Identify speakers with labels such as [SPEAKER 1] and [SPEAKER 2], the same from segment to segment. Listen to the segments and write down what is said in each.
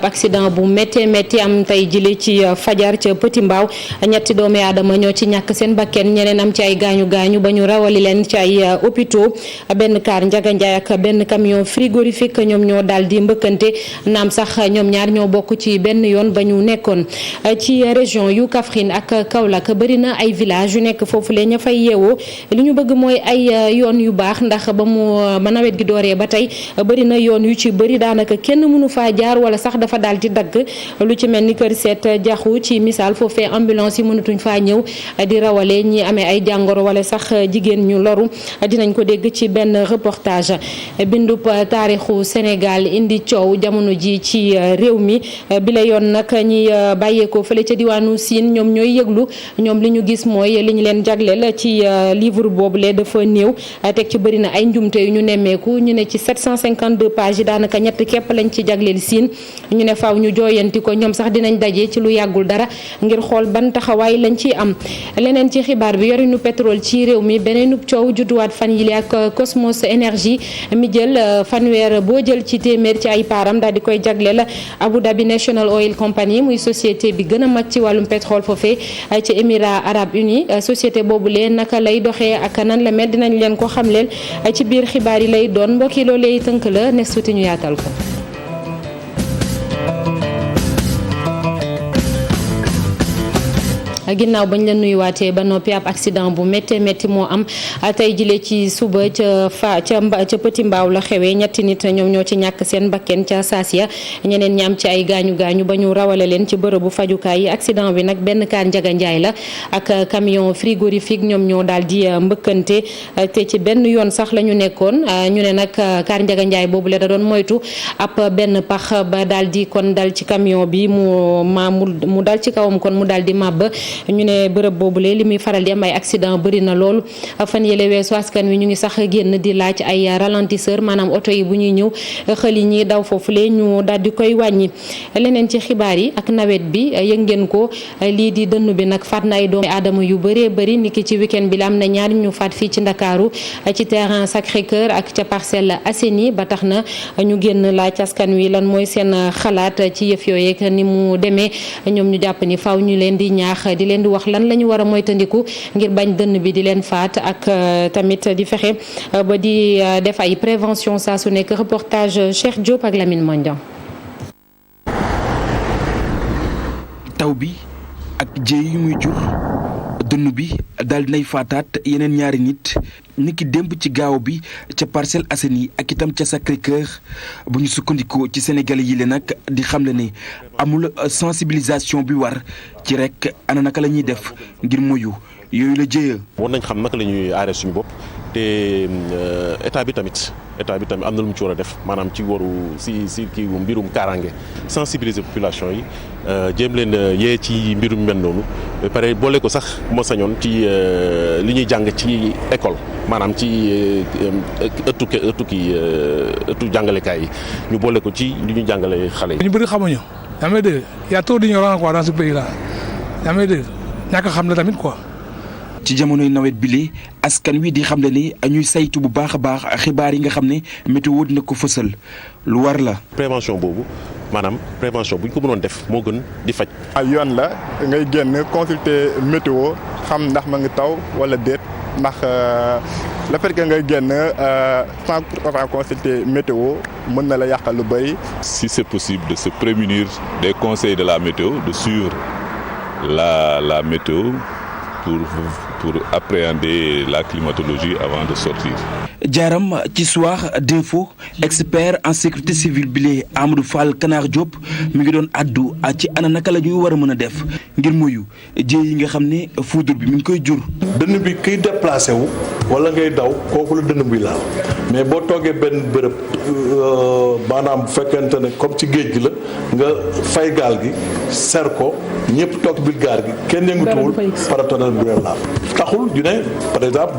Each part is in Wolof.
[SPEAKER 1] accident bu métti am tey jile ci fajar ca Petit Mbao ñetti doomi aadama ñoo ci ñàkk seen bakken ñeneen am ci ay gaañu ba ñu rawali leen ci ay hôpitaux benn car Ndiaga Ndiaye ak benn camion frigorifique ñoom ñoo daal di mbëkkante naam sax ñoom ñaar ñoo bokk ci benn yoon ba ñu nekkoon ci région yu Kaffrine ak Kaolack bëri na ay village yu nekk foofu lee ña fay yeewoo li ñu bëgg mooy ay yoon yu baax ndax ba nawet gi dooree ba tey bëri na yoon yu ci bëri daanaka kenn mënu faa jaar wala sax dafa daal di dagg lu ci mel ni kër seet jaxu ci misaal foofee ambulance yi mënatuñ faa ñëw di rawale ñi amee ay jàngoro wala sax jigéen ñu loru dinañ ko dégg ci benn reportage. bindub taarixu Sénégal indi coow jamono ji ci réew mi bi la yoon nag ñi bàyyeekoo fële ca diwaanu Siin ñoom ñooy yëglu ñoom li ñu gis mooy li ñu leen jagleel ci livre boobule dafa néew teg ci bëri na ay njumte yu ñu nemmeeku ñu ne ci 752 pages yi daanaka ñett képp lañ ci jagleel Siin ñu ne faaw ñu jooyanti ko ñoom sax dinañ daje ci lu yàggul dara ngir xool ban taxawaay lañ ciy am. leneen ci xibaar bi yorinu pétrole ci réew mi beneenub coow judduwaat fan yii ak Cosmos Énergie mi jël fanweer boo jël ci téeméer ci ay paaram daal di koy jagleel Abu Dhabi National Oil Company muy société bi gën a mag ci wàllum pétrole foofee ci Émirats Arabes Unis société boobulee naka lay doxee ak nan la mel dinañ leen ko xamleel ci biir xibaar yi lay doon mbokki loolee tënk la nes tuuti ñu yaatal ko. ginnaaw bañ la nuyuwaatee ba noppi ab accident bu métti moo am tey jile ci suba ca Petit Mbao la xewee ñetti nit ñoom ñoo ci ñàkk seen bakken ca Sasia ñeneen ñi am ci ay gaañu ba ñu rawale leen ci bërëbu fajukaay yi accident bi nag benn car Ndiaga Ndiaye la ak camion frigorifique ñoom ñoo daal di mbëkkante te ci benn yoon sax la ñu nekkoon ñu ne nag car Ndiaga Ndiaye boobu la da doon moytu ab benn pax ba daal di kon dal ci camion bi mu dal ci kawam kon mu daal di màbb ñu ne bërëb boobule li muy faral di am ay accident bëri na loolu fan yële weesu askan wi ñu ngi sax génn di laaj ay ralentisseur maanaam oto yi bu ñuy ñëw xel yi ñi daw foofule ñu daal di koy wàññi. leneen ci xibaar yi ak nawet bi yëg ngeen ko lii di dënn bi nag faat na ay doomu aadama yu bëree bëri niki ci week-end bi la am na ñaar ñu faat fii ci Ndakaaru ci terrain Sacré-Cœur ak ca Parcelles Assainies ba tax na ñu génn laaj askan wi lan mooy seen xalaat ci yëf yooyeeg ni mu demee ñoom ñu jàpp ni faaw ñu leen di ñaax di leen di wax lan la ñu war a moytandiku ngir bañ dënn bi di leen faat ak tamit di fexe ba di def ay prévention saa su nekk reportage Cheikh Diop ak Lamine Mondian.
[SPEAKER 2] taw bi ak jéey yi muy jur dënn bi daal dinay faataat yeneen ñaari nit niki démb ci gaaw bi ca Parcelles Assainies ak itam ca Sacré-Cœur bu ñu sukkandikoo ci Sénégal yi le nag di xamle ne amul sensibilisation bi war ci rek ana naka la ñuy def ngir moyu yooyu la jëya
[SPEAKER 3] war nañ xam naka la ñuy aaree suñu bopp te état bi tamit am na lu mu ci war a def maanaam ci waru si kii mbirum kaaraange sensibiliser population yi jéem leen yee ci mbirum mel noonu ba pare boole ko sax bu ma sañoon ci li ñuy jàng ci école maanaam ci ëttu jàngalekaay yi ñu boole ko ci li ñu jàngale xale yi.
[SPEAKER 4] ñu bëri xamuñu yaa may dégg y a trop d'ignorance quoi dans ce pays là yaa may dégg ñàkk xam la tamit quoi.
[SPEAKER 2] ci jamonoy nawet bi lee askan wi di xam ne ni ñuy saytu bu baax a baax xibaar yi nga xam ne météo dina ko fësal lu war la.
[SPEAKER 3] prévention boobu maanaam prévention bu ñu ko mënoon def moo gën di faj.
[SPEAKER 5] ay yoon la ngay génn consulter météo xam ndax ma ngi taw wala déet ndax le fait que ngay génn sans pour autant consulter météo mën na la yàqal lu bëri.
[SPEAKER 6] Si c'est possible de se prémunir des conseils de la météo, de suivre la météo pour appréhender la climatologie avant de sortir.
[SPEAKER 2] jaaram ci soir d'info expert en sécurité civile bile Amadou Fall Kanar Diop mi ngi doon addu ci ana naka la ñuy war a mën a def ngir moyu jéey yi nga xam ne foudre bi mi ngi koy jur.
[SPEAKER 7] dënn bi kiy déplacé wu wala ngay daw kooku la dënn bi laal mais boo toogee benn bërëb maanaam bu fekkente ne comme ci géej gi la nga fay gaal gi ser ko ñëpp toog biir gaal gi kenn yëngatuwul paratonnerre bi la laal taxul ñu ne par exemple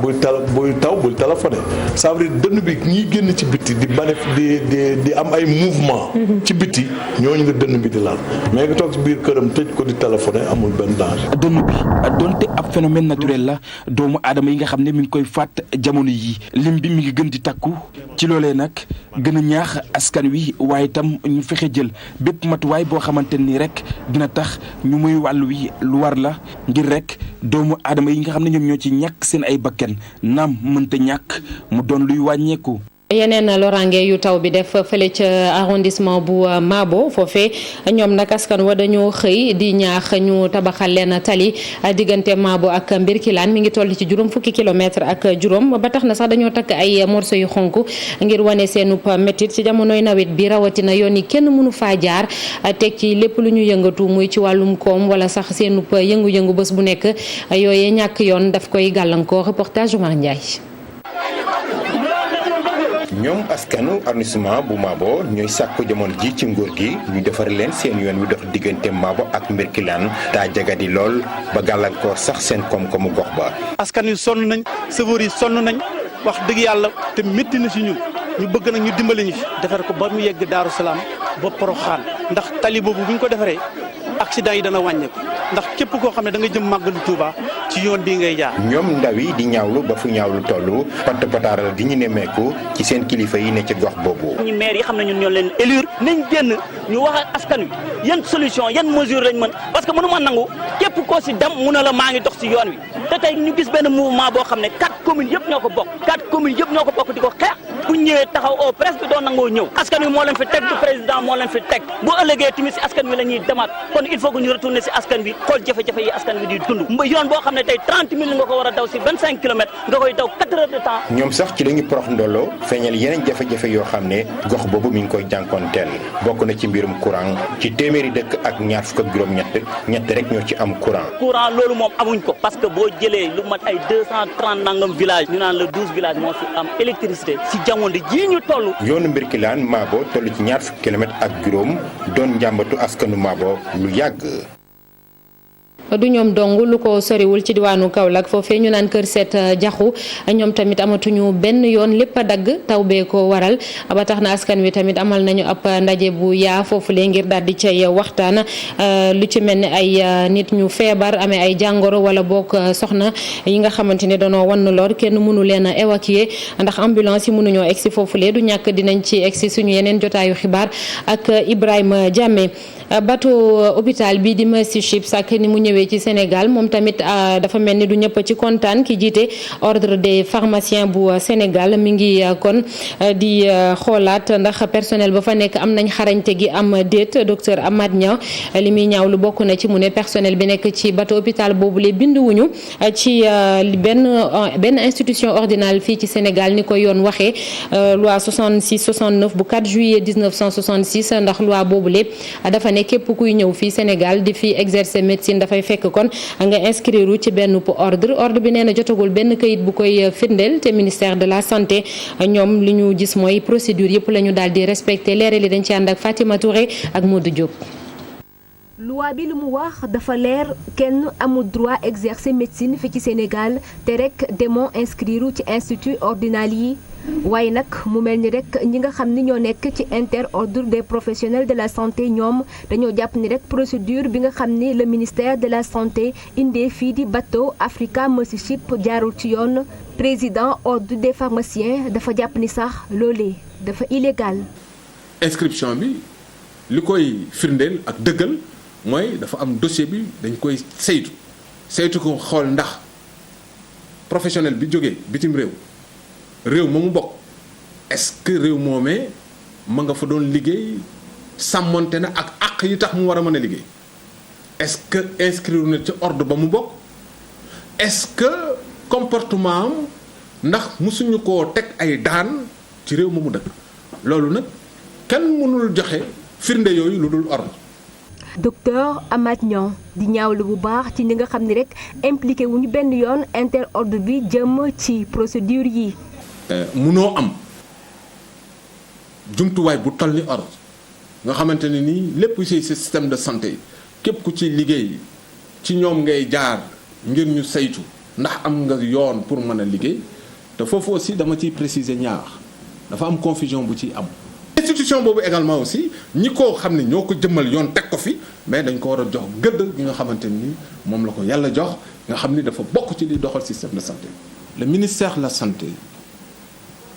[SPEAKER 7] buy taw bul téléphoné ça veut dire dënn bi ñiy génn ci biti di am ay mouvement ci biti ñooñu nga dënn bi di laal mais nga toog ci biir këram tëj ko di téléphoné amul benn danger.
[SPEAKER 2] dënn bi donte ab phénomène naturel la doomu aadama yi nga xam ne mi ngi koy faat jamono yi lim bi mi ngi gën di takku ci loolee nag gën a ñaax askan wi waaye itam ñu fexe jël bépp matuwaay boo xamante ni rek dina tax ñu muy wàllu wi lu war la ngir rek doomu aadama yi nga xam ne ñoom ñoo ci ñàkk seen ay bakken naam mënta ñàkk mu doon luy wàññeeku.
[SPEAKER 1] yeneen loraange yu taw bi def fële ca arrondissement bu Mabo foofee ñoom nag askan wa dañoo xëy di ñaax ñu tabaxal leen tali diggante Mabo ak Mbirkilaan mi ngi toll ci juróom fukki kilomètre ak juróom ba tax na sax dañoo takk ay morceau yu xonk ngir wane seenu métit ci jamonoy nawet bi rawatina yoon yi kenn mënu faa jaar teg ci lépp lu ñu yëngatu muy ci wàllum koom wala sax seenu yëngu-yëngu bés bu nekk yooyee ñàkk yoon daf koy gàllankoor reportage Oumar Ndiaye.
[SPEAKER 8] ñoom askanu arrondissement bu Mabo ñooy sàkku jamono ji ci nguur gi ñu defar leen seen yoon wi dox diggante Mabo ak Mbirkilaan daa jagadi lool ba gàllankoor sax seen koom-koomu gox ba.
[SPEAKER 9] askan wi sonn nañ chauffeur yi sonn nañ wax dëgg yàlla te métti na si ñun ñu bëgg nag ñu dimbali ñu fi defar ko ba mu yegg Daaru Salaam ba Poroxaan ndax tali boobu bu ñu ko defaree accident yi dana wàññeeku ndax képp koo xam ne da nga jëm màggalu Touba ci yoon bii ngay jaar.
[SPEAKER 8] ñoom ndaw yi di ñaawlu ba fu ñaawlu toll patt pataaral gi ñu nemmeeku ci seen kilifa yi ne ci gox boobu.
[SPEAKER 10] ñu maire yi xam ne ñun ñoo leen élire nañ génn ñu wax ak askan wi yan solution yan mesure lañ mën parce que mënu ma nangu képp koo si dem mu ne la maa ngi dox si yoon wi te tey ñu gis benn mouvement boo xam ne 4 communes yëpp ñoo ko bokk 4 communes yëpp ñoo ko bokk di ko xeex bu ñëwee taxaw au presque doon nangoo ñëw askan wi moo leen fi teg du président moo leen fi teg bu ëllëgee tamit si askan wi la ñuy demaat kon il faut que ñu retourner si askan wi xool jafe-jafe yi askan wi di dund yoon boo xam ne tey 30 000 nga ko war a daw si 25 kilomètres nga koy daw 4 heures de temps.
[SPEAKER 8] ñoom sax ci la ñu porox ndolo feeñal yeneen jafe-jafe yoo xam ne gox boobu mi ngi koy jànkoonteel bokk na ci mbirum courant ci téeméeri dëkk ak ñaar fukk ak juróom-ñett rek ñoo ci am courant.
[SPEAKER 10] courant loolu moom amuñ ko parce que boo jëlee lu mat ay 230 nangam village ñu naan la 12 villages moo fi am électricité si jamono jii ñu toll.
[SPEAKER 8] yoonu Mbirkilaan Mabo toll ci ñaar fukki kilomètres ak juróom doon njàmbatu askanu Mabo lu yàgg.
[SPEAKER 1] du ñoom dong lu ko soriwul ci diwaanu Kaolack foofee ñu naan kër seet jaxu ñoom tamit amatuñu benn yoon lépp a dagg taw bee ko waral ba tax na askan wi tamit amal nañu ab ndaje bu yaa foofulee ngir daal di cay waxtaan lu ci mel ni ay nit ñu feebar amee ay jàngoro wala boog soxna yi nga xamante ne danoo wan lor kenn mënu leen a évacuer ndax ambulance yi mënuñoo egsi foofulee du ñàkk dinañ ci egsi suñu yeneen jotaayu xibaar ak Ibrahima Diamé bateau hôpital bi di Mercy Ships ak ni mu ñëwee ci Sénégal moom tamit dafa mel ni du ñëpp ci kontaan ki jiite ordre des pharmaciens bu Sénégal mi ngi kon di xoolaat ndax personnel ba fa nekk am nañ xarañte gi am déet docteur Amath Niang li muy ñaaw lu bokk na ci mu ne personnel bi nekk ci bateau hôpital boobu le binduwuñu ci benn institution ordinale fii ci Sénégal ni ko yoon waxee loi 66-69 bu 4 juillet 1966 ndax loi boobu le dafa ne képp kuy ñëw fii Sénégal di fi exercer médecine dafay fekk kon nga inscrire ci benn ordre bi nee na jotagul benn kayit bu koy firndeel te ministère de la santé ñoom li ñu gis mooy procédure yëpp la ñu daal di respecté leeral li dañ ci ànd ak Fatima Touré ak Modou Diop.
[SPEAKER 11] loi bi lu mu wax dafa leer kenn amul droit exercer médecine fi ci Sénégal te rek demoo inscrire ci institut ordinal yi waaye nag mu mel ni rek ñi nga xam ni ñoo nekk ci interordre des professionnels de la santé ñoom dañoo jàpp ni rek procédure bi nga xam ni le ministère de la santé indee fii di bateau Africa Mercy Ship jaarul ci yoon président ordre des pharmaciens dafa jàpp ni sax loolee dafa illégal.
[SPEAKER 12] inscription bi li koy firndeel ak dëggal mooy dafa am dossier bi dañ koy saytu ko xool ndax professionnel bi jógee bitim réew ma mu bokk est-ce que réew moomee ma nga fa doon liggéey sàmmonte na ak àq yi tax mu war a mën a liggéey est-ce que inscrire na ci ordre ba mu bokk est-ce que comportement am ndax musuñu koo teg ay daan ci réew ma mu dëkk loolu nag kenn mënul joxe firnde yooyu lu dul ordre.
[SPEAKER 11] docteur Amath Niang di ñaawlu bu baax ci ñi nga xam ni rek impliqué wuñu benn yoon interordre bi jëm ci procédure yi.
[SPEAKER 12] munoo am jumtuwaay bu toll ni ordre nga xamante ne nii lépp ci système de santé képp ku ci liggéey ci ñoom ngay jaar ngir ñu saytu ndax am nga yoon pour mën a liggéey te foofu aussi dama ciy préciser ñaar dafa am confusion bu ciy am. institution boobu également aussi ñi ko xam ne ñoo ko jëmmal yoon teg ko fi mais dañ ko war a jox gëdd gi nga xamante ni moom la ko yàlla jox nga xam ni dafa bokk ci li doxal système de santé. le ministère de la santé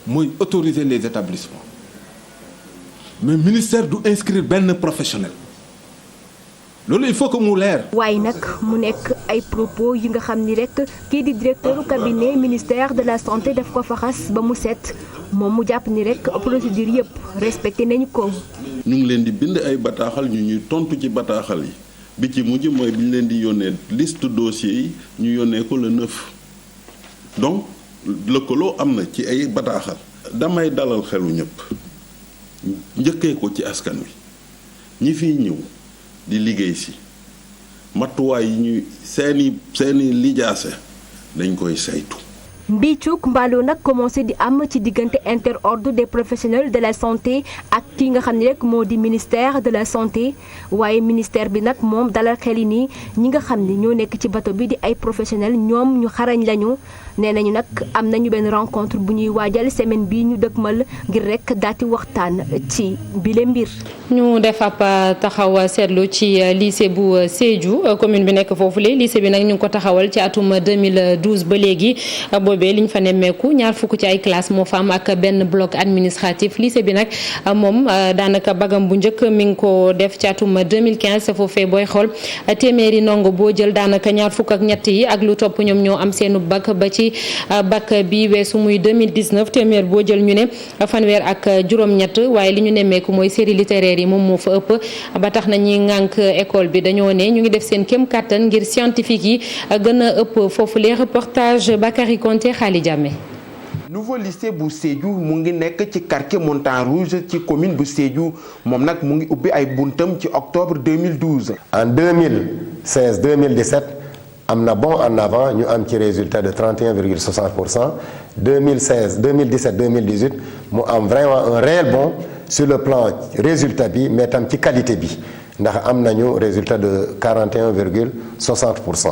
[SPEAKER 12] mooy autoriser les établissements mais ministère du inscrire benn professionnel loolu il faut que mu leer.
[SPEAKER 11] waaye nag mu nekk ay propos yi nga xam ni rek kii di directeur cabinet ministère de la santé daf ko faxas ba mu set moom mu jàpp ni rek procédure yëpp respecté nañu ko.
[SPEAKER 7] ñu ngi leen di bind ay bataaxal ñu ñuy tontu ci bataaxal yi bi ci mujj mooy bi ñu leen di yónnee liste dossiers yi ñu yónnee ko le 9 donc lëkkaloo am na ci ay bataaxal. damay dalal xelu ñëpp njëkkee ko ci askan wi ñi fiy ñëw di liggéey si matuwaay yi ñuy seeni lijaase dañ koy saytu.
[SPEAKER 11] mbiicuk mbaaloo nag commencé di am ci diggante interordre des professionnels de la santé ak ki nga xam ne rek moo di ministère de la santé waaye ministère bi nag moom dalal xel yi nii ñi nga xam ne ñoo nekk ci bato bi di ay professionnels ñoom ñu xarañ lañu nee nañu nag am nañu benn rencontre bu ñuy waajal semaine bii ñu dëkkmal ngir rek daati waxtaan ci bile mbir.
[SPEAKER 1] ñu def ab taxaw seetlu ci lycée bu Sédhiou commune bi nekk foofule lycée bi nag ñu ngi ko taxawal ci atum 2012 ba léegi boobee liñ fa nemmeeku ñaar fukk ci ay classe moo fa am ak benn bloc administratif lycée bi nag moom daanaka bagam bu njëkk mi ngi ko def ci atum 2015 foofee booy xool téeméeri ndongo boo jël daanaka ñaar fukk ak ñett yi ak lu topp ñoom ñoo am seenu bac ba ci bac bi weesu muy 2019 téeméer boo jël ñu ne fanweer ak juróom-ñett waaye li ñu nemmeeku mooy série littéraire yi moom moo fa ëpp ba tax na ñi ŋànk école bi dañoo ne ñu ngi def seen kéem kattan ngir scientifique yi gën a ëpp foofu les reportages Bakary Konté Khali Diamé.
[SPEAKER 13] nouveau lycée bu Sédhiou mu ngi nekk ci quartier Montagne Rouge ci commune bu Sédhiou moom nag mu ngi ubbi ay buntam ci octobre 2012.
[SPEAKER 14] en 2016 2017 am na bond en avant ñu am ci résultat de 31,60% 2016 2017 2018 mu am vraiment un réel bond sur le plan résultat bi mais tam ci qualité bi ndax am nañu résultat de 41,60%.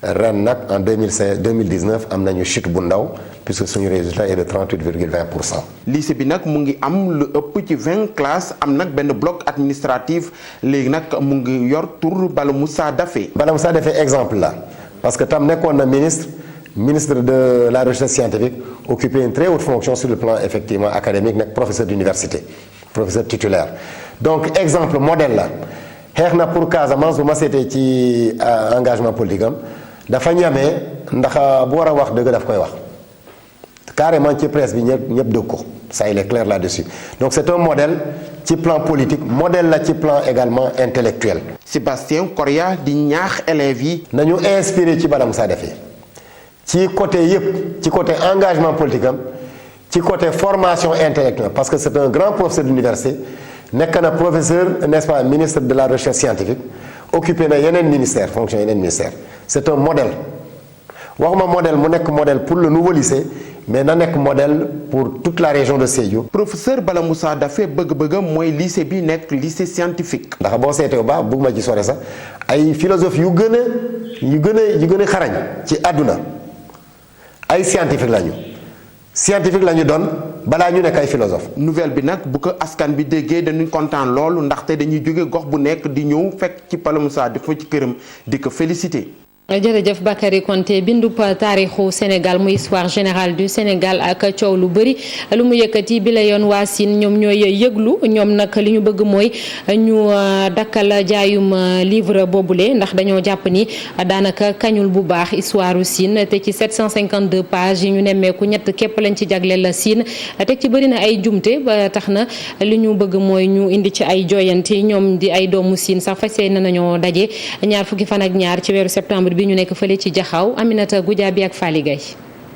[SPEAKER 14] ren nag en 2016 2019 am nañu chute bu ndaw puisque suñu résultat est de 38,20%.
[SPEAKER 13] lycée bi nag mu ngi am lu ëpp ci 20 classes am nag benn bloc administratif léegi nag mu ngi yor tur Bala Moussa Daffé.
[SPEAKER 14] Bala Moussa Daffé exemple la parce que tam nekkoon na ministre de la recherche scientifique occupé une très haute fonction sur le plan effectivement académique nekk professeur d'université professeur titulaire donc exemple modèle la xeex na pour Casamance bu ma seetee ci engagement politique am. dafa ñamee ndax bu war a wax dëgg daf koy wax carrément ci presse bi ñëpp dëgg ko ça il est clair là-dessus donc c'est un modèle ci plan politique modèle la ci plan également intellectuel.
[SPEAKER 13] Sébastien Correa di ñaax élèves yi.
[SPEAKER 14] nañu inspiré ci Bala Moussa Daffé ci côté yëpp ci côté engagement politique am ci côté formation intellectuelle parce que c'est un grand professeur d'université nekk na professeur n'est-ce pas ministre de la recherche scientifique occupé na yeneen ministère fonction yeneen ministère. c'est un modèle waxuma modèle mu nekk modèle pour le nouveau lycée mais na nekk modèle pour toute la région de Sédhiou.
[SPEAKER 13] professeur Bala Moussa Daffé bëgg-bëggam mooy lycée bi nekk lycée scientifique.
[SPEAKER 14] ndax boo seetee ba bëgg ma ci sore sax ay philosophe yu gën a xarañ ci àdduna ay scientifique lañu doon balaa ñu nekk ay philosophe.
[SPEAKER 13] nouvelle bi nag bu ko askan bi déggee dañuy kontaan loolu ndaxte dañuy jóge gox bu nekk di ñëw fekk ci Bala Moussa Daffé ci këram di ko féliciter.
[SPEAKER 1] jërëjëf Bakary Konté bindub taarixu Sénégal muy histoire générale du Sénégal ak coow lu bëri lu mu yëkkati bi la yoon waa Sine ñoom ñooy yëglu ñoom nag li ñu bëgg mooy ñu dakkal jaayum livre boobule ndax dañoo jàpp ni daanaka kañul bu baax histoire u Sine te ci 752 pages yi ñu nemmeeku ñett képp lañ ci jagleel la Sine teg ci bëri na ay jumte ba tax na li ñu bëgg mooy ñu indi ci ay joyante ñoom di ay doomu Sine sax fas yéene nañoo daje ñaar fukki fan ak ñaar ci weeru septembre bi ñu nekk fële ci Jaxaw Aminata Goudiaby ak Fally Gaye.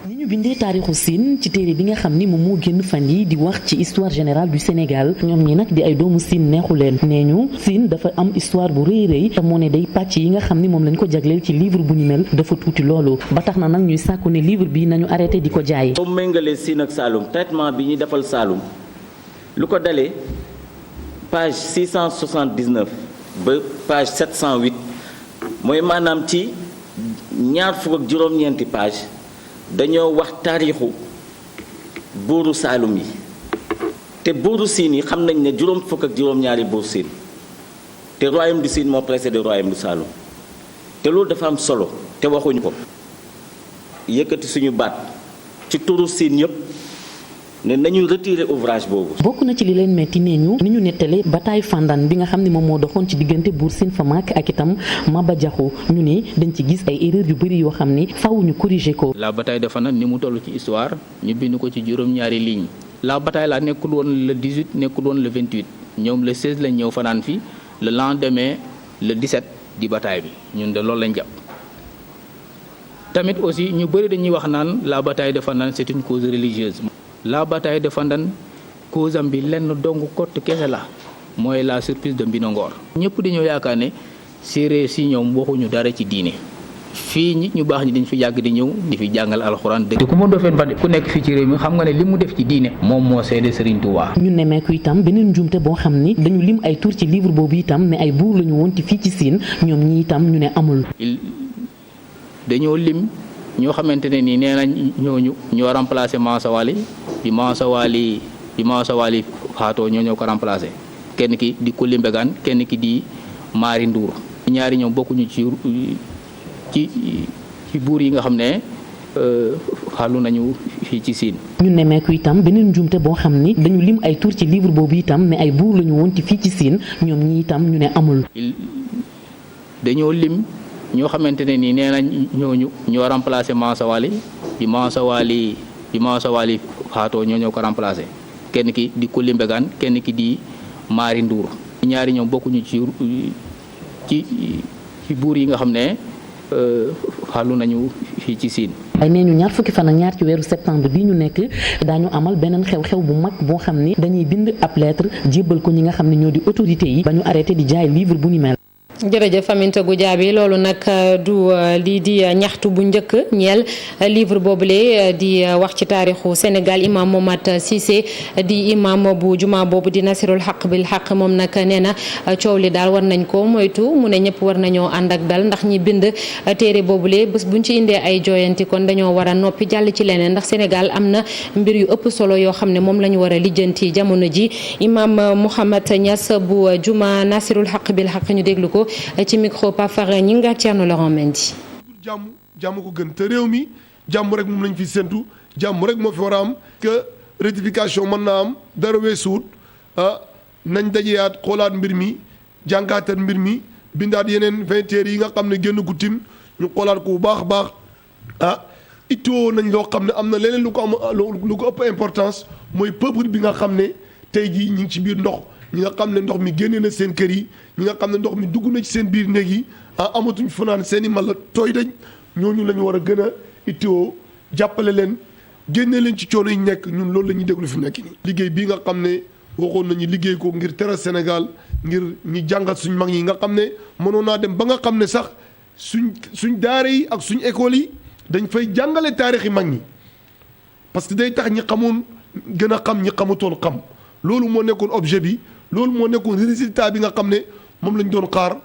[SPEAKER 15] ni ñu bindee taarixu Sine ci téere bi nga xam ni moom moo génn fan yi di wax ci histoire générale du Sénégal ñoom ñi nag di ay doomu Sine neexu leen nee ñu Sine dafa am histoire bu rëy rëy te moo ne day pàcc yi nga xam ni moom lañ ko jagleel ci livre bu ñu mel dafa tuuti loolu ba tax na nag ñuy sàkku ne livre bi nañu arrêté di ko jaay.
[SPEAKER 16] soo méngalee Sine ak Saloum traitement bi ñuy defal Saloum lu ko dalee page 679 ba page 708 mooy maanaam ci ñaar fukk ak juróom-ñeenti page dañoo wax taarixu buuru Saalum yi te buuru Siin yi xam nañ ne juróom fukk ak juróom-ñaari buur Siin te royaume du Siin moo précédé royaume du Saalum te loolu dafa am solo te waxuñu ko yëkkati suñu baat ci turu Siin yëpp ne nañu retirer ouvrage boobu.
[SPEAKER 15] bokk na ci li leen metti nee ñu ni ñu nettale bataille Fandane bi nga xam ne moom moo doxoon ci diggante Buur Sine Famaak ak itam Maba Diakhou ñu ne dañ ci gis ay erreurs yu bëri yoo xam ni faaw ñu corriger ko.
[SPEAKER 17] la bataille de Fandane ni mu toll ci histoire ñu bind ko ci juróom-ñaari ligne la bataille la nekkul woon le 18 nekkul woon le 28 ñoom le 16 lañ ñëw fanaan fi le lendemain le 17 di bataille bi ñun de loolu lañ jàpp. tamit aussi ñu bëri dañuy wax naan la bataille de Fandane c'est une cause religieuse. la bataille de Fandane cause am bi lenn dong kott kese la mooy la surprise de Mbinongor. ñëpp dañoo yaakaar ne séeréer si ñoom waxuñu dara ci diine fii nit ñu baax ñi dañ fi yàgg di ñëw di fi jàngal alxuraan dëgg. ku ma dofeen ba ku nekk fii ci réew mi xam nga ne li mu def ci diine moom moo seede Serigne Touba.
[SPEAKER 15] ñu nemmeeku itam beneen njuumte boo xam ni dañu lim ay tur ci livre boobu itam ne ay buur lañu woon ci fii ci Sine ñoom ñi itam ñu ne amul.
[SPEAKER 17] dañoo lim ñoo xamante ne nii nee nañ ñooñu ñoo remplacé Mansa Wali bi Mansa Wali faatoo ñoo ko remplacé kenn ki di Kuli Mbegaan kenn ki di Mari Ndour ñaari ñoom bokkuñu ci buur yi nga xam ne xalu nañu fii ci Sine.
[SPEAKER 15] ñu nemmeeku itam beneen njuumte boo xam ni dañu lim ay tur ci livre boobu itam ne ay buur lañu woon ci fii ci Sine ñoom ñi itam ñu ne amul.
[SPEAKER 17] dañoo lim ñoo xamante ne nii nee nañ ñooñu ñoo remplacé Mansa Wali bi Mansa Wali faatoo ñoo ko remplacé kenn ki di Kuli Mbegaan kenn ki di Mari Ndour ñaari ñoom bokkuñu ci buur yi nga xam ne xalu nañu fii ci Sine.
[SPEAKER 15] ay nee ñu ñaar fukki fan ak ñaar ci weeru septembre bi ñu nekk daañu amal beneen xew-xew bu mag boo xam ni dañuy bind ab lettre jébbal ko ñi nga xam ne ñoo di autorités yi ba ñu arrêté di jaay livre bu ni mel.
[SPEAKER 1] jërëjëf Aminata Goudiaby loolu nag du lii di ñaxtu bu njëkk ñeel livre boobule di wax ci taarixu Sénégal imam Momat Cissé di imam bu juma boobu di Nasirul Haq bil Haq moom nag nee na coow li daal war nañ ko moytu mu ne ñëpp war nañoo ànd ak dal ndax ñi bind téere boobule bés buñ ci indee ay jooyanti kon dañoo war a noppi jàll ci leneen ndax Sénégal am na mbir yu ëpp solo yoo xam ne moom la ñu war a lijjanti jamono ji imam Mouhamad Niass bu juma Nasirul Haq bil Haq ñu déglu ko ci micro Pafara ñi nga Thierno Laurent Mendy.
[SPEAKER 18] jàmm ko gën te réew mi jàmm rek moom lañ fi séntu jàmm rek moo fi war a am que rectification mën naa am dara weesuut nañ dajeyaat xoolaat mbir mi jàngaatat mbir mi bindaat yeneen 20 heures yi nga xam ne génn gu tim ñu xoolaat ko bu baax a baax ittoo nañ loo xam ne am na leneen lu ko ëpp importance mooy peuple bi nga xam ne tey jii ñu ngi ci biir ndox ñi nga xam ne ndox mi génne na seen kër yi ñi nga xam ne ndox mi dugg na ci seen biir néeg yi amatuñ fanaan seen i mala tooy dañ ñooñu la ñu war a gën a ittoo jàppale leen génne leen ci coono yi nekk ñun loolu la ñuy déglu fi nekk nii. liggéey bii nga xam ne waxoon nañu liggéey ko ngir teral Sénégal ngir ñi jàngat suñ mag ñi nga xam ne mënoon naa dem ba nga xam ne sax suñ daara yi ak suñ école yi dañ fay jàngale taarix yi mag ñi parce que day tax ñi xamoon gën a xam ñi xamutoon xam loolu moo nekkoon objet bi. loolu moo nekkoon résultat bi nga xam ne moom lañ doon xaar.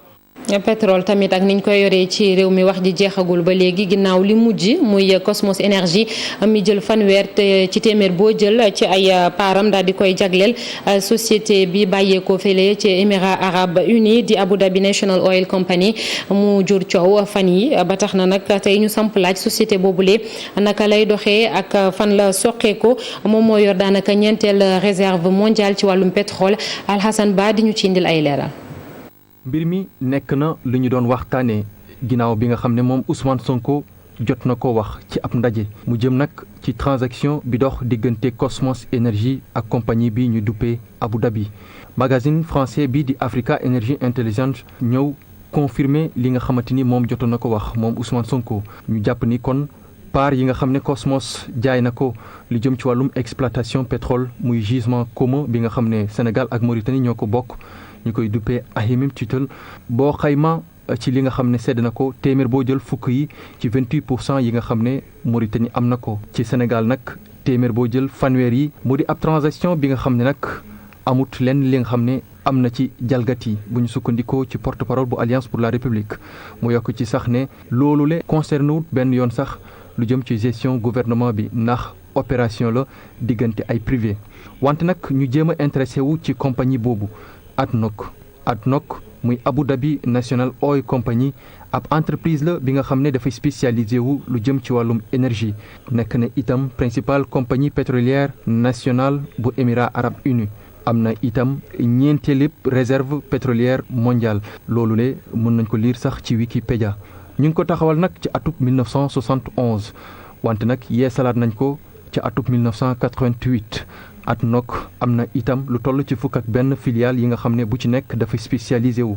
[SPEAKER 1] pétrole tamit ak niñ koy yoree ci réew mi wax ji jeexagul ba léegi ginnaaw li mujj muy Cosmos Énergie mi jël fanweer ci téeméer boo jël ci ay paaram daal di koy jagleel société bi bàyyeekoo fële ci Émirats Arabes Unis di Abu Dhabi National Oil Company mu jur coow fan yi ba tax na nag tey ñu samp laaj société boobule naka lay doxee ak fan la soqeeko moom moo yor daanaka ñeenteel réserve mondiale ci wàllum pétrole Alhassane Ba di ñu ci indil ay leeral.
[SPEAKER 19] mbir mi nekk na lu ñu doon waxtaanee ginnaaw bi nga xam ne moom Ousmane Sonko jot na ko wax ci ab ndaje mu jëm nag ci transaction bi dox diggante Cosmos Énergie ak compagnie bi ñu duppee Abu Dhabi magazine français bi di Africa Energy Intelligence ñëw confirmer li nga xamante ni moom jotoon na ko wax moom Ousmane Sonko ñu jàpp ni kon part yi nga xam ne Cosmos jaay na ko lu jëm ci wàllum exploitation pétrole muy gisement commun bi nga xam ne Sénégal ak Mauritanie ñoo ko bokk ñu koy duppee Ahimim Tutel boo xayma ci li nga xam ne sedd na ko téeméer boo jël fukk yi ci 28% yi nga xam ne Mauritanie am na ko ci Sénégal nag téeméer boo jël fanweer yi mu di ab transaction bi nga xam ne nag amut lenn li nga xam ne am na ci jalgati bu ñu sukkandikoo ci porte-parole bu Alliance pour la République mu yokk ci sax ne loolu le concerné wut benn yoon sax lu jëm ci gestion gouvernement bi ndax opération la diggante ay privé wante nag ñu jéem a intéressé wu ci compagnie boobu ADNOC muy Abu Dhabi National Oil Company ab entreprise la bi nga xam ne dafay spécialisé wu lu jëm ci wàllum énergie nekk na itam principale compagnie pétrolière nationale bu Émirats arabes unis am na itam ñeenteelu réserve pétrolière mondiale loolu le mën nañ ko lire sax ci Wikipédia ñu ngi ko taxawal nag ci atub 1971 wante nag yeesalaat nañ ko ci atub 1988 ADNOC am na itam lu toll ci fukk ak benn filiale yi nga xam ne bu ci nekk dafay spécialisé wu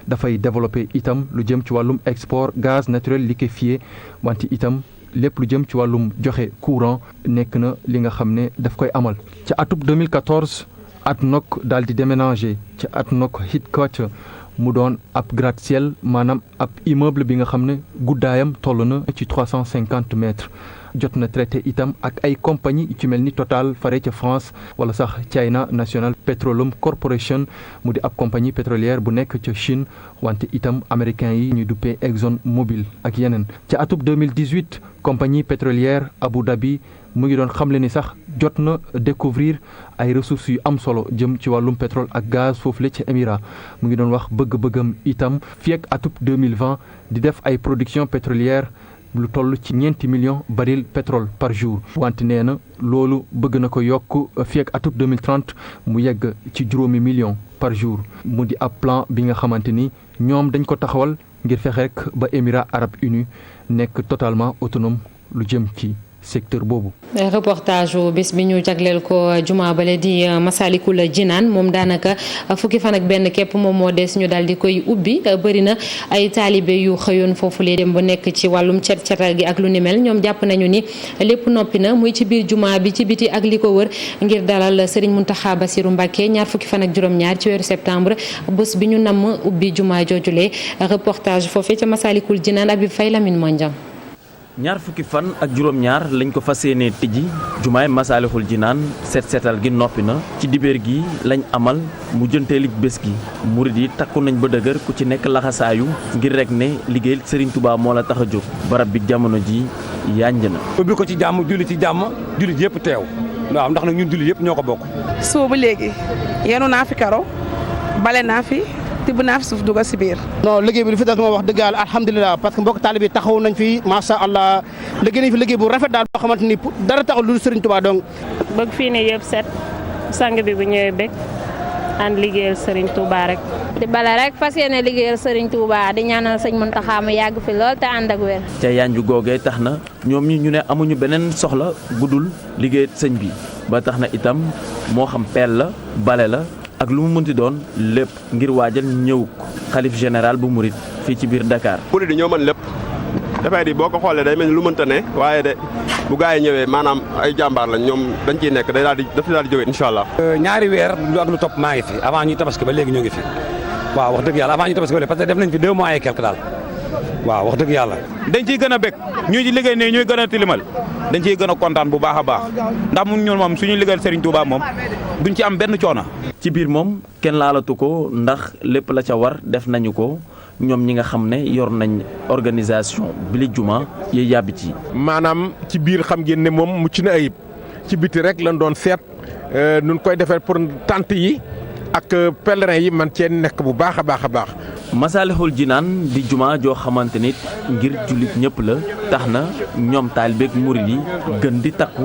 [SPEAKER 19] dafay développé itam lu jëm ci wàllum export gaz naturel liquéfié wante itam lépp lu jëm ci wàllum joxe courant nekk na li nga xam ne daf koy amal. ca atub 2014 ADNOC daal di déménager ci ADNOC headquarter mu doon ab gratte-ciel maanaam ab immeuble bi nga xam ne guddaayam toll na ci 350 mètres. jot na traité itam ak ay compagnie ci mel ni Total fare ca France wala sax China National Petroleum Corporation mu di ab compagnie pétrolière bu nekk ca Chine wante itam américain yi ñuy duppee Exxon Mobil ak yeneen. ca atub 2018 compagnie pétrolière Abu Dhabi mu ngi doon xamle ni sax jot na découvrir ay ressources yu am solo jëm ci wàllum pétrole ak gaz foofu la ci Émirats mu ngi doon wax bëgg-bëggam itam fii ak atub 2020 di def ay production pétrolière lu toll ci 4 millions baril pétrole par jour wante nee na loolu bëgg na ko yokk fii ak atub 2030 mu yegg ci 5 millions par jour mu di ab plan bi nga xamante ni ñoom dañ ko taxawal ngir fexe rek ba Émirats arabes unis nekk totalement autonome lu jëm ci secteur boobu.
[SPEAKER 1] reportage bés bi ñu jagleel ko juma bale di Masalikul Jinaan moom daanaka fukki fan ak benn képp moom moo des ñu daal di koy ubbi bëri na ay taalibe yu xëyoon foofu lee dem ba nekk ci wàllum cet-cetal gi ak lu ni mel ñoom jàpp nañu ni lépp noppi na muy ci biir juma bi ci biti ak li ko wër ngir dalal Serigne Mountakha Bassirou Mbacké ñaar fukki fan ak juróom-ñaar ci weeru septembre bés bi ñu namm ubbi juma joojule reportage foofee ca Masalikul Jinaan Abib Faye Lamine Mondiam.
[SPEAKER 20] ñaar fukki fan ak juróom-ñaar lañ ko fas yéenee tijji jumaay Masaalikul Jinaan seetal gi noppi na ci dibéer gi lañ amal mu jënteelig bés gi murid yi takku nañ ba dëgër ku ci nekk laxasaayu ngir rek ne liggéey Serigne Touba moo la tax a jóg barab bi jamono ji yànj na.
[SPEAKER 21] ubbi ko ci jàmm julli ci jàmm jullit yëpp teew waaw ndax nag ñun jullit yëpp ñoo ko bokk.
[SPEAKER 22] soo ba léegi yenu naa fi karo bale naa fi. tibb naa fi suuf dugg si biir.
[SPEAKER 23] non liggéey bi li fi des moom wax dëgg yàlla alhamdulilah parce que mbokk taalibe yi taxaw nañ fi macha allah liggéey nañ fi liggéey bu rafet daal boo xamante ni dara taxul lu Serigne Touba donc.
[SPEAKER 24] bëgg fii ne yëpp set sang bi bu ñëwee bëgg ànd liggéeyal Serigne Touba rek.
[SPEAKER 25] di bala rek fas yéene liggéeyal Serigne Touba di ñaanal sëñ Mountakha mu yàgg fi lool te ànd ak wér.
[SPEAKER 20] ca yanju googee tax na ñoom ñi ñu ne amuñu beneen soxla guddul liggéey sëñ bi ba tax na itam moo xam peel la bale la. ak lu mu mënti doon lépp ngir waajal ñëw xalif général bu murit fii ci biir Dakar.
[SPEAKER 26] murit yi ñoo mën lépp dafay di boo ko xoolee day mel ni lu mënta ne waaye de bu gaa yi ñëwee maanaam ay jàmbaar lañ ñoom dañ ciy nekk dafa daal di jóge incha allah.
[SPEAKER 21] ñaari weer lu ak lu topp maa ngi fi avant ñuy tabaski ba léegi ñoo ngi fi waaw wax dëgg yàlla avant ñuy tabaski ba léegi parce que def nañ fi 2 mois et quelque daal waaw wax dëgg yàlla.
[SPEAKER 27] dañ ciy gën a bëgg ñuy ci liggéey ne ñuy gën a tilimal dañ ciy gën a kontaan bu baax a baax ndax mun ñun moom suñu liggéeyal Serigne Touba moom duñ ci am benn coono.
[SPEAKER 20] ci biir moom kenn laalatu ko ndax lépp la ca war def nañu ko ñoom ñi nga xam ne yor nañ organisation bi li juma yiy yàbbi ci.
[SPEAKER 28] maanaam ci biir xam ngeen ne moom mucc na ayib ci biti rek lañ doon seet nun koy defee pour tente yi ak pèlerin yi man cee nekk bu baax a baax a baax.
[SPEAKER 20] Masaalikul Jinaan di juma joo xamante nit ngir jullit ñëpp la tax na ñoom taalibeek murid yi gën di takku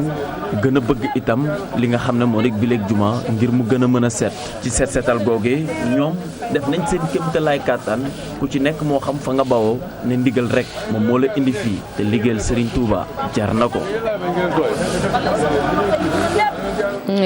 [SPEAKER 20] gën a bëgg itam li nga xam ne moo di bileeg juma ngir mu gën a mën a set ci setal googee ñoom def nañ seen kéemtalaay kàttan ku ci nekk moo xam fa nga bawoo ne ndigal rek moom moo la indi fii te liggéeyal Serigne Touba jar na ko.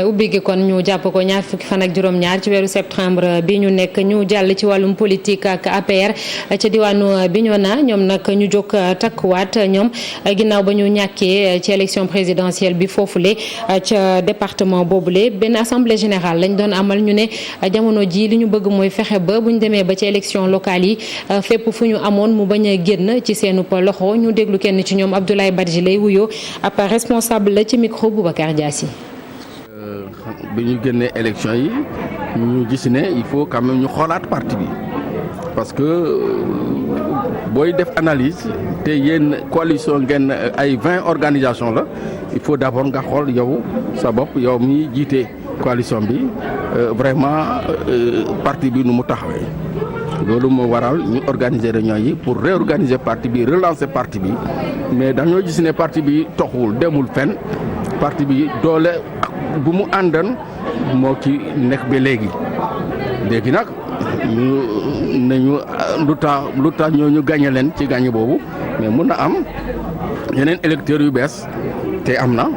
[SPEAKER 1] ubbi gi kon ñu jàpp ko ñaar fukki fan ak juróom-ñaar ci weeru septembre bi ñu nekk ñu jàll ci wàllum politique ak APR ca diwaanu Bignona ñoom nag ñu jóg takkuwaat ñoom ginnaaw ba ñu ñàkkee ci élection présidentielle bi foofule ca département boobule benn assemblée générale lañ doon amal ñu ne jamono ji li ñu bëgg mooy fexe ba bu ñu demee ba ci élection locale yi fépp fu ñu amoon mu bañ a génn ci seenu loxo ñu déglu kenn ci ñoom Abdoulaye Badji lay wuyoo ab responsable la ci micro Boubacar Diassi.
[SPEAKER 29] bi ñu génnee élection yi ñu gis ne il faut quand même ñu xoolaat parti bi parce que booy def analyse te yéen coalition ngeen ay 20 organisations la il faut d'abord nga xool yow sa bopp yow mi jiite coalition bi vraiment parti bi nu mu taxawee loolu moo waral ñu organiser réunion yi pour réorganiser parti bi relancer parti bi mais dañoo gis ne parti bi toxul demul fenn parti bi doole bu mu àndan moo ci nekk ba léegi nag ñu nañu lu tax ñooñu gagné leen ci gagné boobu mais mun na am yeneen électeurs yu bees te am na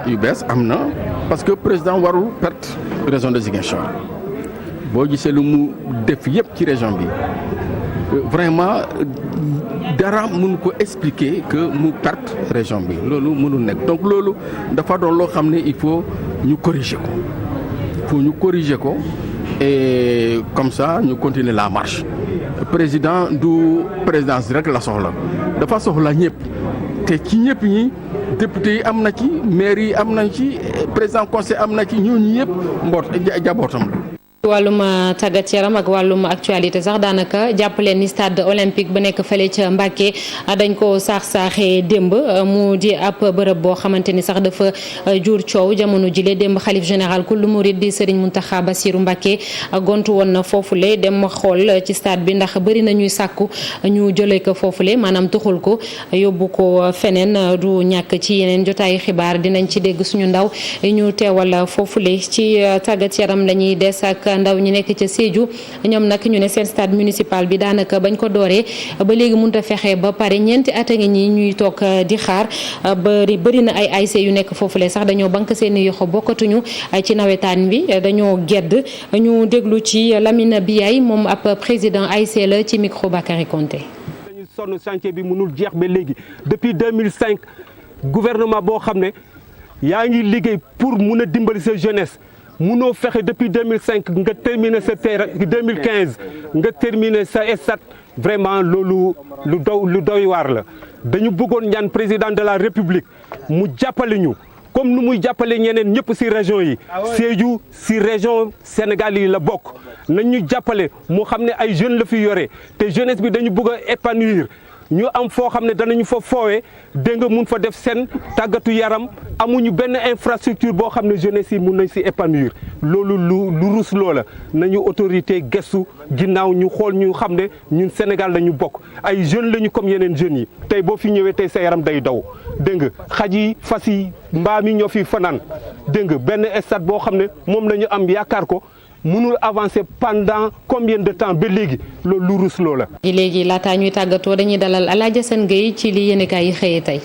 [SPEAKER 29] parce que président warul perte région de Ziguinchor boo gisee lu mu def yëpp ci région bi vraiment dara mun ko expliquer que mu perte région bi loolu mënul nekk donc loolu dafa doon loo xam ne il faut ñu corriger ko et comme ça ñu continuer la marche président du présidence rek la soxla dafa soxla ñëpp te ci ñëpp ñi député yi am na ci maire yi am nañ ci président conseil am na ci ñooñu yëpp jabootam la.
[SPEAKER 1] wàllum tàggat yaram ak wàllum actualité sax daanaka jàpp leen ni stade olympique ba nekk fële ca Mbàkke dañ ko saaxee démb mu di ab bërëb boo xamante ni sax dafa jur coow jamono jile démb xalif général kullu murid di Serigne Mountakha Bassirou Mbacké gontu woon na foofule dem xool ci stade bi ndax bëri na ñuy sàkku ñu jëlee ko foofule maanaam tuxul ko yóbbu ko feneen du ñàkk ci yeneen jotaayu xibaar dinañ ci dégg suñu ndaw ñu teewal foofule ci tàggat yaram lañuy des ak ndaw ñi nekk ca Sédhiou ñoom nag ñu ne seen stade municipal bi daanaka bañ ko dooree ba léegi mënut a fexe ba pare ñeenti at a ngi ñi ñuy toog di xaar bëri na ay ASC yu nekk foofule sax dañoo bank seeni yoxo bokkatuñu ci nawetaan bi dañoo gedd ñu déglu ci Lamine Biaye moom ab président ASC la ci micro Bakary Konté.
[SPEAKER 2] dañu sonn chantier bi mënul jeex ba léegi depuis 2005 gouvernement boo xam ne yaa ngi liggéey pour mun a dimbali sa jeunesse. munoo fexe depuis 2005 nga terminer sa terrain 2015 nga terminer sa stade vraiment loolu lu doy waar la dañu bëggoon ñaan président de la république mu jàppale ñu comme nu muy jàppale ñeneen ñëpp ci région yi Sédhiou ci région Sénégal yi la bokk nañ ñu jàppale moo xam ne ay jeunes la fi yore te jeunesse bi dañu bëgg a épanouir ñu am foo xam ne danañu fa foowee dégg nga mun fa def seen tàggatu yaram amuñu benn infrastructure boo xam ne jeunesse yi mun nañ ci épanouir loolu lu rus loola nañu autorité gestu ginnaaw ñu xool ñu xam ne ñun Sénégal lañu bokk ay jeunes lañu comme yeneen jeunes yi tey boo fi ñëwee tey sa yaram day daw dégg nga xaj yi fas yi mbaam yi ñoo fi fanaan dégg nga benn stade boo xam ne moom la ñu am yaakaar ko mënul avancer pendant combien de temps ba léegi loolu lu rus loola.
[SPEAKER 1] léegi laataa ñuy tàggatoo dañuy dalal Alaaji Assane Gueye ci li yéenekaay yi xëyee tey.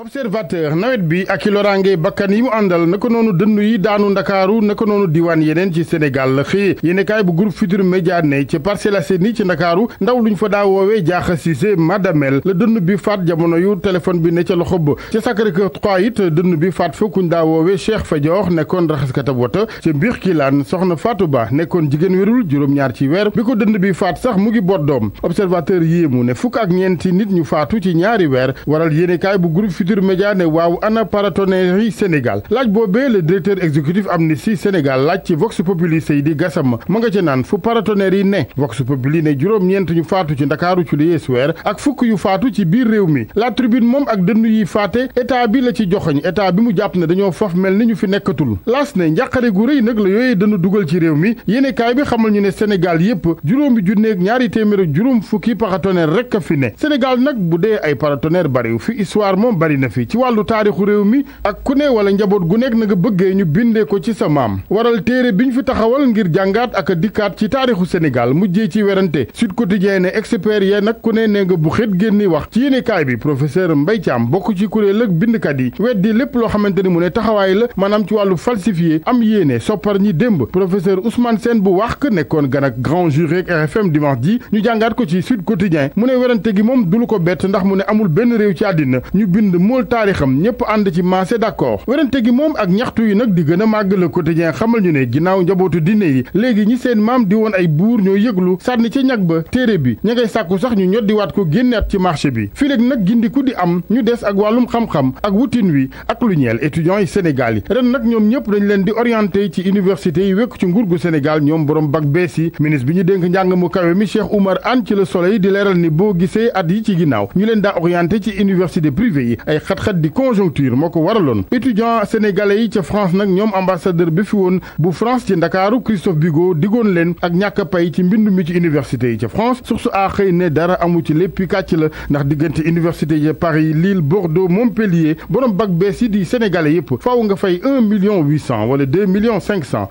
[SPEAKER 3] observateur nawet bi ak i loraange bakkan yi mu àndal naka noonu dënnu yi daanu ndakaaru naka noonu diwaan yeneen ci Sénégal la xëye yéenekaay bu groupe Futurs Médias ne ci Parcelles Assainies ci ndakaaru ndaw luñ fa daa woowee Diakha Cissé Madamel la dënn bi faat jamono yu téléphone bi ne ca loxo ba ca Sacré-Cœur 3 it dënn bi faat fa kuñ daa woowee Cheikh Fadior nekkoon raxaskatab wota ca mbir kilaan soxna Fatou Ba nekkoon jigéen wérul juróom-ñaar ci weer bi ko dënn bi faat sax mu ngi boot doom observateur yéemu ne fukk ak ñeenti nit ñu faatu ci ñaari weer waral yéenekaay bu groupe Futurs Médias ne waaw ana paratonnerre yi Sénégal laaj boobee le directeur exécutif Amnesty Sénégal laaj ci Vox Populi Seydi Gassama ma nga ca naan fu paratonnerre yi ne Vox Populi ne juróom-ñeent ñu faatu ci ndakaaru ci lu yees weer ak fukk yu faatu ci biir réew mi la tribune moom ak dënn yi faate état bi la ci joxoñ état bi mu jàpp ne dañoo faf mel ni ñu fi nekkatul laas ne njàqare gu rëy nag la yooyee dana dugal ci réew mi yéenekaay bi xamal ñu ne Sénégal yépp juróomi junneeg ñaari téeméer ak juróom fukki paratonnerre rek a fi ne Sénégal nag bu dee ay paratonnerre bariw fi histoire moom bari na fi ci wàllu taarixu réew mi ak ku ne wala njaboot gu nekk na nga bëggee ñu bindee ko ci sa maam waral téere bi ñu fi taxawal ngir jàngaat ak dikkaat ci taarixu Sénégal mujjee ci werante Sud Quotidien ne expert yee nag ku ne nga bu xët génni wax ci yéenekaay bi professeur Mbaye Thiam bokk ci kuréel ak bindkat yi weddi lépp loo xamante ni mu ne taxawaay la maanaam ci wàllu falsifié am yéene soppar ñi démb professeur Ousmane Sène bu wax que nekkoon gan ak grand jury ak RFM dimanche ji ñu jàngaat ko ci Sud Quotidien mu ne werante gi moom du lu ko bett ndax mu ne amul benn réew ci àddina ñu bind mool taarixam ñëpp ànd ci maase d'accord werante gi moom ak ñaxtu yi nag di gën a màgg Le Quotidien xamal ñu ne ginnaaw njabootu diine yi léegi ñi seen maam di woon ay buur ñoo yëglu sànni ca ñag ba téere bi ña ngay sàkku sax ñu ñoddiwaat ko génneat ci marché bi fii léegi nag gindiku di am ñu des ak wàllum xam-xam ak wutin wi ak lu ñeel étudiants yi Sénégal yi ren nag ñoom ñëpp dañ leen di orienté ci université yi wekk ci nguur gu Sénégal ñoom borom bac bees yi ministre bi ñu dénk njàng mu kawe mi Cheikh Oumar Anne ci Le Soleil di leeral ni boo gisee at yi ci ginnaaw ñu leen daa orienté ci université privée yi ay xat-xat di conjoncture moo ko waraloon étudiants sénégalais yi ca France nag ñoom ambassadeur bi fi woon bu France ci Ndakaaru Christophe Bigot digoon leen ak ñàkk pay ci mbindu mi ci université yi ca France source a xëy ne dara amu ci léppi kàcc la ndax diggante université yi Paris Lille Bordeaux Montpellier borom bac bees yi di sénégalais yëpp faaw nga fay 1,8 million wala 2,5 million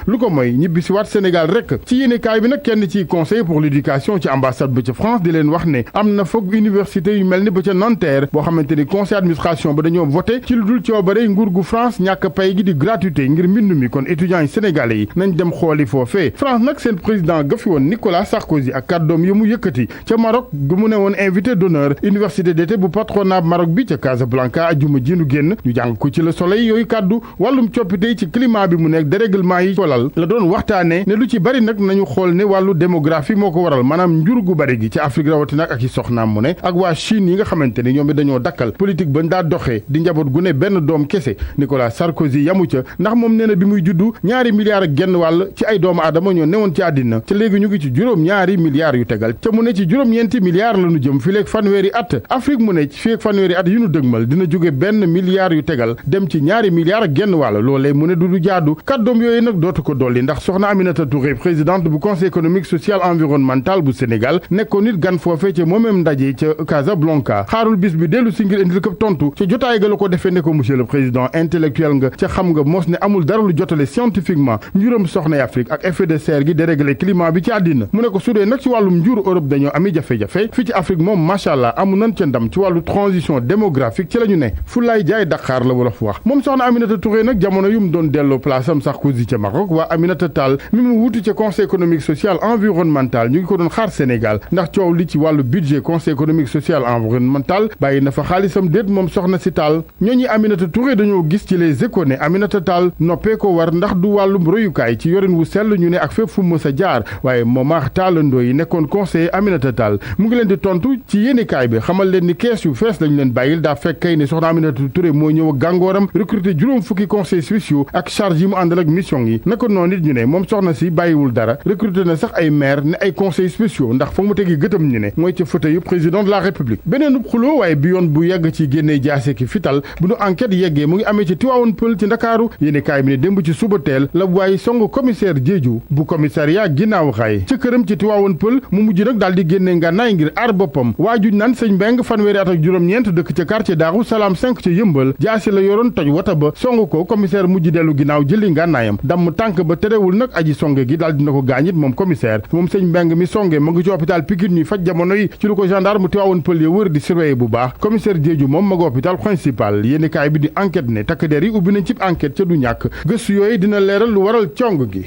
[SPEAKER 3] lu ko mooy ñibbi si waat Sénégal rek ci yéenekaay bi nag kenn ci conseil pour l'éducation ci ambassade ba ca France di leen wax ne am na foog université yu mel ni ba ca Nanterre boo xamante ni conseil administration ba dañoo voté ci lu dul coobare nguur gu France ñàkk pay gi di gratuité ngir mbindu mi kon étudiants yi sénégalais yi nañ dem xooli foofee France nag seen président ga fi woon Nicolas Sarkozy ak kàddoom yi mu yëkkati ca Maroc gu mu ne woon invité d'honneur université d'été bu patronat Maroc bi ca Casablanca ajuma jiinu génn ñu jàng ko ci Le Soleil yooyu kàddu wàllum coppite ci climat bi mu nekk dérèglement yi colal la doon waxtaane ne lu ci bari nag nañu xool ne wàllu démographie moo ko waral maanaam njur gu bari gi ci Afrique rawati nag ak i soxnaam mu ne ak waa Chine yi nga xamante ni ñoom it dañoo dakkal politique bañ daa doxee di njaboot gu ne benn doom kese Nicolas Sarkozy yamu ca ndax moom nee na bi muy juddu 2 milliards ak genn wàll ci ay doomu aadama ñoo newoon ci àddina ca léegi ñu ngi ci juróom 2 milliards yu tegal ca mu ne ci juróom-ñeenti milliards la ñu jëm fi leeg fanweeri at Afrique mu ne fi leeg fanweeri at yu ñu dëgmal dina jóge 1 milliard yu tegal dem ci 2 milliards ak genn wàll loolee mu ne du jaadu kàddoom yooyu nag dootu ko dolli ndax soxna Aminata Touré présidente bu conseil économique social environnemental bu Sénégal nekkoon nit gan foofee ca moomeem ndaje ca Casablanca xaarul bis bi dellu si ngir indil ko tontu ca jotaay ga la ko defee ne ko monsieur le président intellectuel nga ca xam nga mos ne amul dara lu jotale scientifiquement njuram soxna Afrique ak effet de serre gi dérégler climat bi ci àddina mu ne ko su dee nag ci wàllum njur Europe dañoo ami jafe-jafe fii ci Afrique moom macha allah amu nan ca ndam ci wàllu transition démographique ci la ñu ne fu lay jaay Dakar la wolof wax moom soxna Aminata Touré nag jamono yu mu doon delloo place am Sarkozy ca Maroc waa Aminata Tall mi mu wuti ca conseil économique social environnemental ñu ngi ko doon xaar Sénégal ndax coow li ci wàllu budget conseil économique social environnemental bàyyi na fa xaalisam déet moom soxna si Tall ñooñi Aminata Touré dañoo gis ci Les Échos ne Aminata Tall noppee ko war ndax du wàllum royukaay ci yorin wu sell ñu ne ak fépp fu mës a jaar waaye Momar Tall Ndoye nekkoon conseiller Aminata Tall mu ngi leen di tontu ci yéenekaay bi xamal leen ni kees yu fees lañu leen bàyyil daa fekk kay ne soxna Aminata Touré moo ñëw ak gàngooram recruter juróom fukki conseils spéciaux ak charge yi mu àndal ak mission yi naka noonu it ñu ne moom soxna si bàyyiwul dara recruter na sax ay maire ne ay conseils spéciaux ndax fa mu tegi gëtam ñu ne mooy ca fauteuil président de la république beneen xuloo waaye bi yoon bu yegg ci génnee jaase ki fital bu nu enquête yeggee mu ngi amee ci Tivaouane Peulh ci Ndakaaru yéenekaay bi ne démb ci suba teel la waaye song commissaire Diédhiou bu commissariat ginnaaw xaay ca këram ci Tivaouane Peulh mu mujj nag daal di génnee ngànnaay ngir aar boppam waajuñ naan sëñ Mbeng fanweeri at ak juróom-ñeent dëkk ca quartier Daaru Salaam 5 ca Yëmbal jaasi la yoroon toj wata ba song ko commissaire mujj dellu ginnaaw jëli ngànnaayam damm tànk ba terewul nag aji songe gi daal dina ko gaañit moom commissaire moom sëñ Mbeng mi songe ma ngi ci hôpital Pikine ñuy faj jamono yi ci lu ko gendarme Tivaouane Peulh ya wër di surveiller bu baax commissaire Diédhiou moom ma nga hôpital principal yéenekaay bi di enquête ne takk der yi ubbi nañ cib enquête ca du ñàkk gëstu yooyu dina leeral lu waral cong gi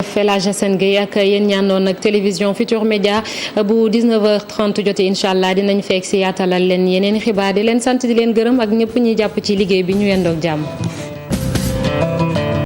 [SPEAKER 1] Felage Sène Gueye ak yéen ñaandoon ak télévision Futur Média bu 19h30 jotee incha allah dinañ fekk si yaatalal leen yeneen xibaar di leen sant di leen gërëm ak ñëpp ñuy jàpp ci liggéey bi ñu yendoog jàmm